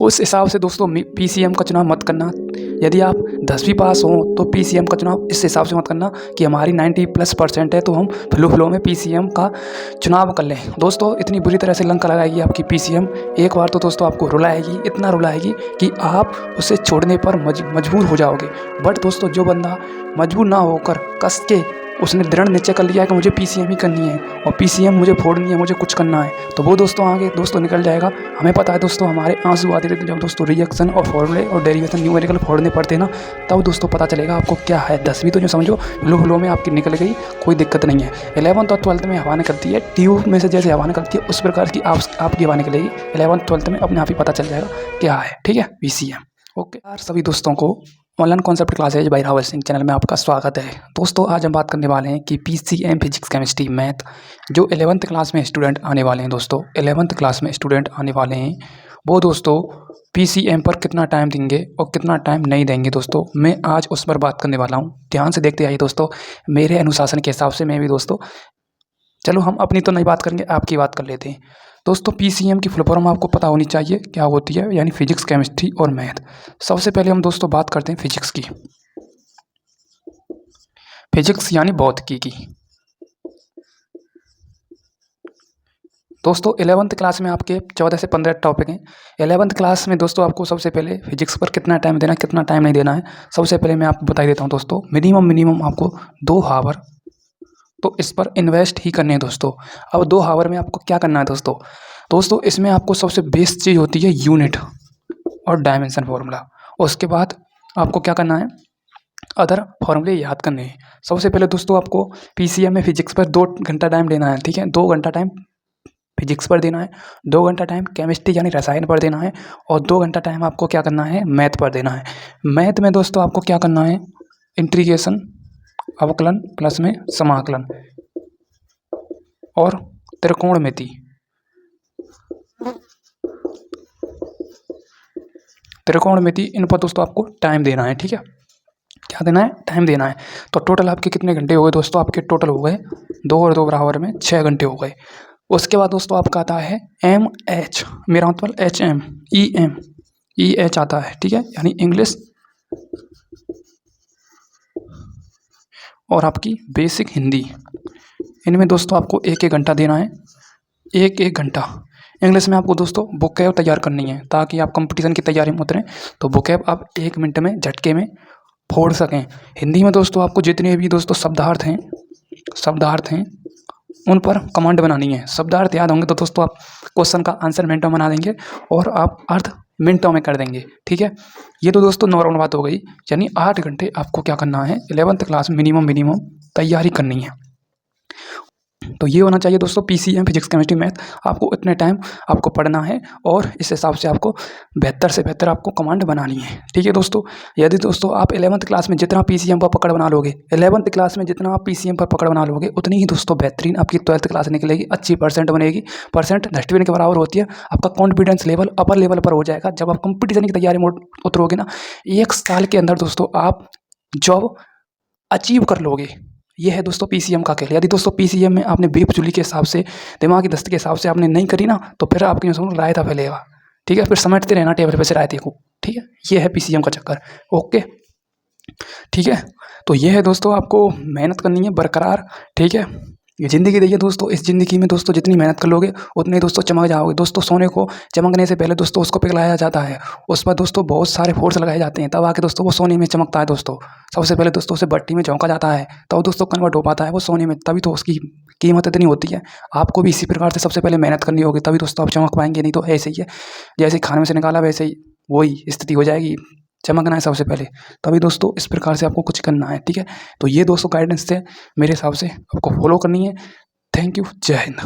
उस हिसाब से दोस्तों पीसीएम का चुनाव मत करना। यदि आप 10वीं पास हो तो पीसीएम का चुनाव इस हिसाब से मत करना कि हमारी 90+% है तो हम फ्लो में पीसीएम का चुनाव कर लें। दोस्तों इतनी बुरी तरह से लंका लगाएगी आपकी पीसीएम, एक बार तो दोस्तों आपको रुलाएगी, इतना रुलाएगी कि आप उसे छोड़ने पर मजबूर हो जाओगे। बट दोस्तों जो बंदा मजबूर ना होकर कस के उसने दृढ़ निश्चय कर लिया है कि मुझे पीसीएम ही करनी है और पीसीएम मुझे फोड़नी है, मुझे कुछ करना है, तो वो दोस्तों आगे दोस्तों निकल जाएगा। हमें पता है दोस्तों, हमारे आंसू आते थे जब दोस्तों रिएक्शन और फॉर्मूले और डेरिवेशन न्यूमेरिकल फोड़ने पड़ते ना, तब दोस्तों पता चलेगा आपको क्या है। 10वीं तो जो समझो फ्लो में आपकी निकल गई, कोई दिक्कत नहीं है। 11th और 12th में हवा निकलती है, ट्यूब में से जैसे हवा निकलती है उस प्रकार की आपकी हवा निकलेगी। 11th 12th में अपने आप ही पता चल जाएगा क्या है, ठीक है, पीसीएम। ओके यार, सभी दोस्तों को online concept classes by Rahul Singh channel में आपका स्वागत है। दोस्तों आज हम बात करने वाले हैं कि पीसीएम फिजिक्स केमिस्ट्री मैथ जो 11th क्लास में स्टूडेंट आने वाले हैं, दोस्तों 11th क्लास में स्टूडेंट आने वाले हैं, वो दोस्तों पीसीएम पर कितना टाइम देंगे और कितना टाइम नहीं देंगे। दोस्तों मैं आज उस पर बात करने वाला हूँ, ध्यान से देखते आइए दोस्तों। मेरे अनुशासन के हिसाब से मैं भी दोस्तों, चलो हम अपनी तो नहीं बात करेंगे, आपकी बात कर लेते हैं। दोस्तों पीसीएम की फुल फॉर्म आपको पता होनी चाहिए क्या होती है, यानी फिजिक्स केमिस्ट्री और मैथ। सबसे पहले हम दोस्तों बात करते हैं फिजिक्स की, फिजिक्स यानी भौतिकी की। दोस्तों 11th क्लास में आपके 14 से 15 टॉपिक हैं। 11th क्लास में दोस्तों आपको सबसे पहले फिजिक्स पर कितना टाइम देना है, कितना टाइम नहीं देना है, सबसे पहले मैं आपको बता देता हूँ दोस्तों। मिनिमम आपको 2 आवर तो इस पर इन्वेस्ट ही करने हैं दोस्तों। अब 2 आवर में आपको क्या करना है दोस्तों इसमें आपको सबसे बेस्ट चीज़ होती है यूनिट और डायमेंशन फार्मूला। उसके बाद आपको क्या करना है, अदर फार्मूले याद करने हैं। सबसे पहले दोस्तों आपको पीसीएम में फिजिक्स पर 2 घंटा टाइम देना है, ठीक है, 2 घंटा टाइम फिजिक्स पर देना है, 2 घंटा टाइम केमिस्ट्री यानी रसायन पर देना है, और 2 घंटा टाइम आपको क्या करना है, मैथ पर देना है। मैथ में दोस्तों आपको क्या करना है, इंटीग्रेशन, अवकलन प्लस में समाकलन और त्रिकोणमिति। इन पर दोस्तों आपको टाइम देना है, ठीक है, क्या देना है, टाइम देना है। तो टोटल आपके कितने घंटे हो गए दोस्तों, आपके टोटल हो गए 2 और 2 बराबर में 6 घंटे हो गए। उसके बाद दोस्तों आपका आता है MH, मेरा मतलब HM EH आता है, ठीक है, यानी इंग्लिश और आपकी बेसिक हिंदी। इनमें दोस्तों आपको 1-1 घंटा देना है, 1-1 घंटा। इंग्लिश में आपको दोस्तों बुकैब तैयार करनी है ताकि आप कंपटीशन की तैयारी में उतरें, तो बुकैब आप 1 मिनट में झटके में फोड़ सकें। हिंदी में दोस्तों आपको जितने भी दोस्तों शब्दार्थ हैं उन पर कमांड बनानी है। शब्दार्थ याद होंगे तो दोस्तों आप क्वेश्चन का आंसर मिनटों में बना देंगे और आप अर्थ मिनटों में कर देंगे, ठीक है। ये तो दोस्तों नॉर्मल बात हो गई, यानी 8 घंटे आपको क्या करना है, 11th क्लास मिनिमम तैयारी करनी है। तो ये होना चाहिए दोस्तों पीसीएम फिजिक्स केमिस्ट्री मैथ। आपको इतने टाइम आपको पढ़ना है और इस हिसाब से आपको बेहतर से बेहतर आपको कमांड बनानी है, ठीक है दोस्तों। यदि दोस्तों आप 11th क्लास में जितना पीसीएम पर पकड़ बना लोगे, 11th क्लास में जितना आप पीसीएम पर पकड़ बना लोगे, उतनी ही दोस्तों बेहतरीन आपकी 12th क्लास निकलेगी, अच्छी परसेंट बनेगी। परसेंट डस्टबिन के बराबर होती है। आपका कॉन्फिडेंस लेवल अपर लेवल पर हो जाएगा। जब आप कंपटीशन की तैयारी में उतरोगे ना, 1 साल के अंदर दोस्तों आप जॉब अचीव कर लोगे। ये है दोस्तों पीसीएम का खेल। यदि दोस्तों पीसीएम में आपने बेफजूली के हिसाब से, दिमागी दस्त के हिसाब से आपने नहीं करी ना, तो फिर आपकी रायता फैलेगा, ठीक है, फिर समेटते रहना टेबल पे से रायते को, ठीक है। ये है पीसीएम का चक्कर, ओके, ठीक है। तो ये है दोस्तों, आपको मेहनत करनी है बरकरार, ठीक है। ये ज़िंदगी दी है दोस्तों, इस ज़िंदगी में दोस्तों जितनी मेहनत कर लोगे उतने दोस्तों चमक जाओगे। दोस्तों सोने को चमकने से पहले दोस्तों उसको पिघलाया जाता है, उस पर दोस्तों बहुत सारे फोर्स लगाए जाते हैं, तब आके दोस्तों वो सोने में चमकता है। दोस्तों सबसे पहले दोस्तों उसे भट्टी में झोंका जाता है, तब दोस्तों कन्वर्ट हो पाता है वो सोने में, तभी तो उसकी कीमत इतनी होती है। आपको भी इसी प्रकार से सबसे पहले मेहनत करनी होगी, तभी दोस्तों आप चमक पाएंगे, नहीं तो ऐसे ही है, जैसे खाने में से निकाला वैसे ही वही स्थिति हो जाएगी। चमकना है सबसे पहले, तभी दोस्तों इस प्रकार से आपको कुछ करना है, ठीक है। तो ये दोस्तों गाइडेंस थे, मेरे हिसाब से आपको फॉलो करनी है। थैंक यू, जय हिंद।